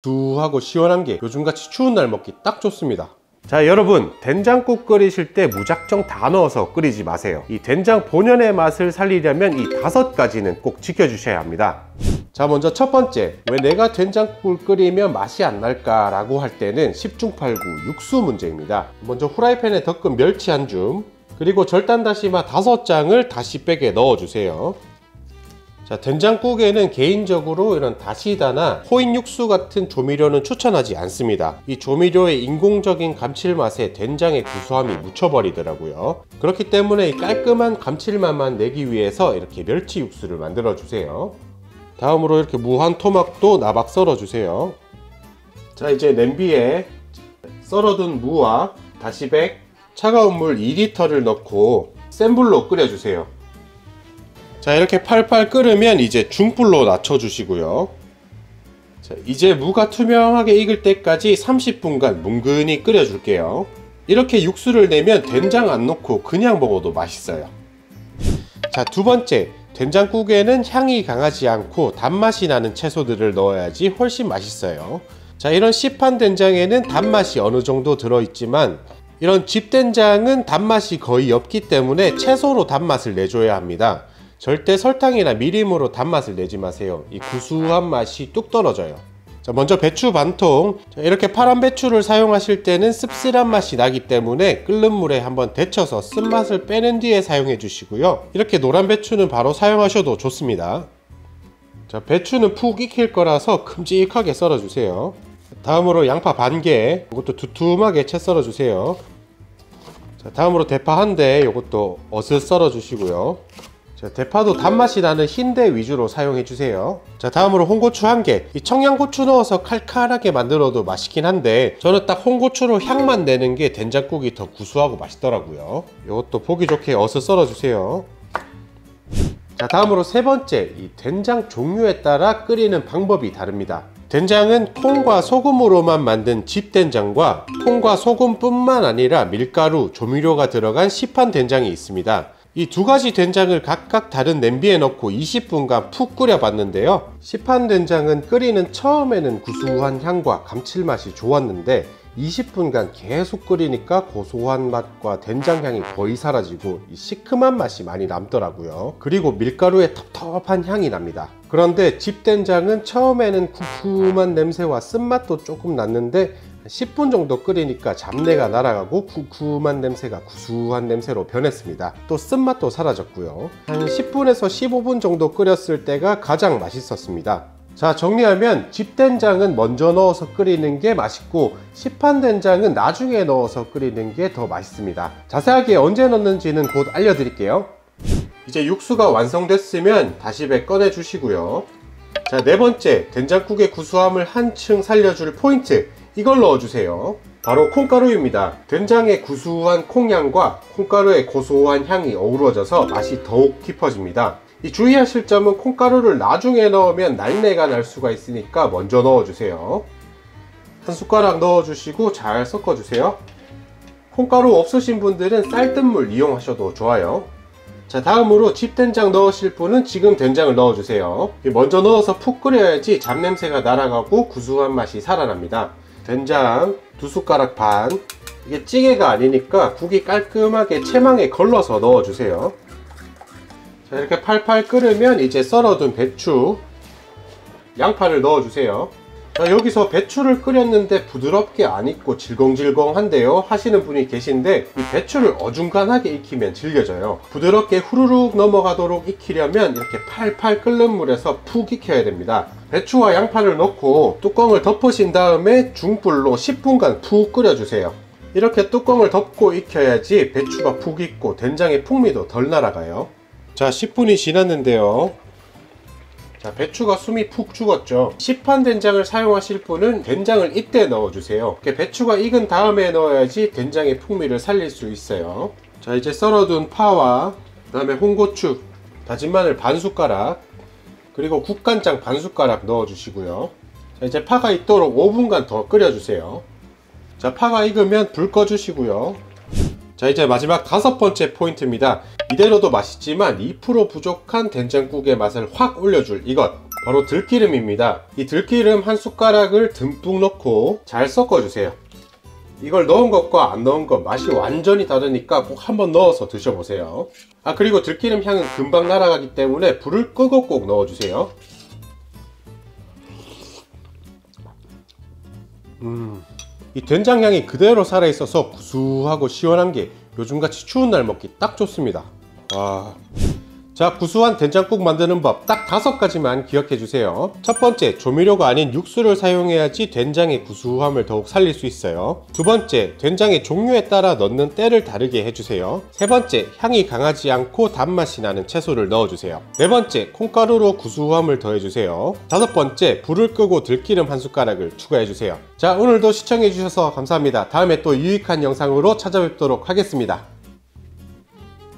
구수하고 시원한 게 요즘같이 추운 날 먹기 딱 좋습니다. 자, 여러분, 된장국 끓이실 때 무작정 다 넣어서 끓이지 마세요. 이 된장 본연의 맛을 살리려면 이 5가지는 꼭 지켜주셔야 합니다. 자, 먼저 첫 번째, 왜 내가 된장국을 끓이면 맛이 안 날까 라고 할 때는 10중8구 육수 문제입니다. 먼저 후라이팬에 덮은 멸치 한 줌, 그리고 절단 다시마 5장을 다시백에 넣어주세요. 자, 된장국에는 개인적으로 이런 다시다나 호인 육수 같은 조미료는 추천하지 않습니다. 이 조미료의 인공적인 감칠맛에 된장의 구수함이 묻혀버리더라고요. 그렇기 때문에 이 깔끔한 감칠맛만 내기 위해서 이렇게 멸치 육수를 만들어 주세요. 다음으로 이렇게 무 한 토막도 나박 썰어 주세요. 자, 이제 냄비에 썰어둔 무와 다시백, 차가운 물 2리터를 넣고 센 불로 끓여 주세요. 자, 이렇게 팔팔 끓으면 이제 중불로 낮춰 주시고요. 자, 이제 무가 투명하게 익을 때까지 30분간 뭉근히 끓여 줄게요. 이렇게 육수를 내면 된장 안 넣고 그냥 먹어도 맛있어요. 자, 두 번째, 된장국에는 향이 강하지 않고 단맛이 나는 채소들을 넣어야지 훨씬 맛있어요. 자, 이런 시판 된장에는 단맛이 어느 정도 들어있지만 이런 집된장은 단맛이 거의 없기 때문에 채소로 단맛을 내줘야 합니다. 절대 설탕이나 미림으로 단맛을 내지 마세요. 이 구수한 맛이 뚝 떨어져요. 자, 먼저 배추 반통. 자, 이렇게 파란 배추를 사용하실 때는 씁쓸한 맛이 나기 때문에 끓는 물에 한번 데쳐서 쓴맛을 빼낸 뒤에 사용해 주시고요. 이렇게 노란 배추는 바로 사용하셔도 좋습니다. 자, 배추는 푹 익힐 거라서 큼직하게 썰어 주세요. 다음으로 양파 반개, 이것도 두툼하게 채 썰어 주세요. 자, 다음으로 대파 한 대, 이것도 어슷 썰어 주시고요. 자, 대파도 단맛이 나는 흰대 위주로 사용해 주세요. 자, 다음으로 홍고추 한 개. 이 청양고추 넣어서 칼칼하게 만들어도 맛있긴 한데 저는 딱 홍고추로 향만 내는 게 된장국이 더 구수하고 맛있더라고요. 이것도 보기 좋게 어슷 썰어 주세요. 자, 다음으로 세 번째, 이 된장 종류에 따라 끓이는 방법이 다릅니다. 된장은 콩과 소금으로만 만든 집된장과 콩과 소금뿐만 아니라 밀가루, 조미료가 들어간 시판 된장이 있습니다. 이 두 가지 된장을 각각 다른 냄비에 넣고 20분간 푹 끓여 봤는데요. 시판 된장은 끓이는 처음에는 구수한 향과 감칠맛이 좋았는데 20분간 계속 끓이니까 고소한 맛과 된장향이 거의 사라지고 이 시큼한 맛이 많이 남더라고요. 그리고 밀가루의 텁텁한 향이 납니다. 그런데 집된장은 처음에는 구수한 냄새와 쓴맛도 조금 났는데 10분 정도 끓이니까 잡내가 날아가고 구수한 냄새가 구수한 냄새로 변했습니다. 또 쓴맛도 사라졌고요. 한 10분에서 15분 정도 끓였을 때가 가장 맛있었습니다. 자, 정리하면 집된장은 먼저 넣어서 끓이는 게 맛있고 시판 된장은 나중에 넣어서 끓이는 게 더 맛있습니다. 자세하게 언제 넣는지는 곧 알려드릴게요. 이제 육수가 완성됐으면 다시배 꺼내 주시고요. 자, 네 번째, 된장국의 구수함을 한층 살려줄 포인트, 이걸 넣어주세요. 바로 콩가루입니다. 된장의 구수한 콩향과 콩가루의 고소한 향이 어우러져서 맛이 더욱 깊어집니다. 이 주의하실 점은 콩가루를 나중에 넣으면 날내가 날 수가 있으니까 먼저 넣어주세요. 한 숟가락 넣어주시고 잘 섞어주세요. 콩가루 없으신 분들은 쌀뜨물 이용하셔도 좋아요. 자, 다음으로 집된장 넣으실 분은 지금 된장을 넣어주세요. 먼저 넣어서 푹 끓여야지 잡냄새가 날아가고 구수한 맛이 살아납니다. 된장 2숟가락 반. 이게 찌개가 아니니까 국이 깔끔하게 체망에 걸러서 넣어주세요. 자, 이렇게 팔팔 끓으면 이제 썰어둔 배추, 양파를 넣어주세요. 자, 여기서 배추를 끓였는데 부드럽게 안 익고 질겅질겅한데요 하시는 분이 계신데 이 배추를 어중간하게 익히면 질겨져요. 부드럽게 후루룩 넘어가도록 익히려면 이렇게 팔팔 끓는 물에서 푹 익혀야 됩니다. 배추와 양파를 넣고 뚜껑을 덮으신 다음에 중불로 10분간 푹 끓여주세요. 이렇게 뚜껑을 덮고 익혀야지 배추가 푹 익고 된장의 풍미도 덜 날아가요. 자, 10분이 지났는데요. 자, 배추가 숨이 푹 죽었죠. 시판 된장을 사용하실 분은 된장을 이때 넣어주세요. 이렇게 배추가 익은 다음에 넣어야지 된장의 풍미를 살릴 수 있어요. 자, 이제 썰어둔 파와 그 다음에 홍고추, 다진 마늘 반 숟가락, 그리고 국간장 반 숟가락 넣어주시고요. 자, 이제 파가 익도록 5분간 더 끓여주세요. 자, 파가 익으면 불 꺼주시고요. 자, 이제 마지막 5번째 포인트입니다. 이대로도 맛있지만 2% 부족한 된장국의 맛을 확 올려줄 이것, 바로 들기름입니다. 이 들기름 한 숟가락을 듬뿍 넣고 잘 섞어주세요. 이걸 넣은 것과 안 넣은 것 맛이 완전히 다르니까 꼭 한번 넣어서 드셔보세요. 그리고 들기름 향은 금방 날아가기 때문에 불을 끄고 꼭 넣어주세요. 이 된장 향이 그대로 살아있어서 구수하고 시원한 게 요즘같이 추운 날 먹기 딱 좋습니다. 자, 구수한 된장국 만드는 법 딱 5가지만 기억해 주세요. 첫 번째, 조미료가 아닌 육수를 사용해야지 된장의 구수함을 더욱 살릴 수 있어요. 두 번째, 된장의 종류에 따라 넣는 때를 다르게 해주세요. 세 번째, 향이 강하지 않고 단맛이 나는 채소를 넣어주세요. 네 번째, 콩가루로 구수함을 더해주세요. 다섯 번째, 불을 끄고 들기름 한 숟가락을 추가해주세요. 자, 오늘도 시청해 주셔서 감사합니다. 다음에 또 유익한 영상으로 찾아뵙도록 하겠습니다.